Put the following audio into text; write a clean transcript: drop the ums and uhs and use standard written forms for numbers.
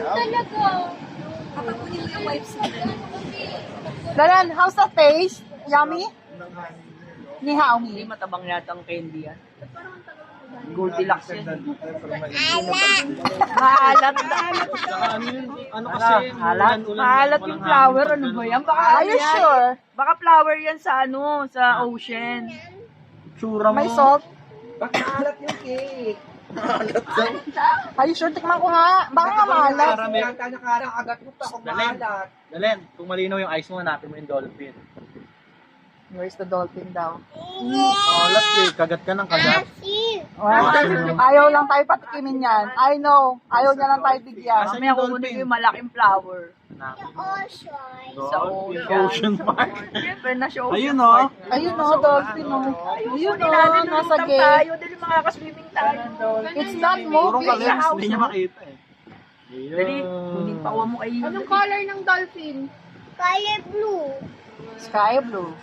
talaga. Kapakunin mo yung wipes mo. Dalan, how's the taste? Yummy? Ni hao Hindi mi. matabang yata ang candy yan. Goldilocks yan. Maalat na. Ano kasi, Maalat yung flower. Ano ba yan? Baka, Are you sure? baka flower yan sa ano, sa ocean. Tsura mo. May salt? Bakit yung cake? Are you sure? Tikman ko nga. Baka nga maalat. Yata na karang agat mo pa kung maalat. Dalen, kung malinaw yung ice mo, hanapin mo yung dolphin. Where's the dolphin daw? Alat eh, kagat ka ng kagat. Ayaw lang tayo patikimin yan. I know. Ayaw niya lang tayo bigyan. Asan Mamaya yung kukunin ko yung malaking flower. Sa Ocean Park. Siyempre, nasa ocean. Ayun o. Ayun o, dolphin o. Ayun o, natin nasa lumutang gate. tayo. Dali makakaswimming tayo. It's not Puro moving. kalims, hindi niya makita eh. Dali, kunin pa mo kayo. Anong color ng dolphin? Sky blue.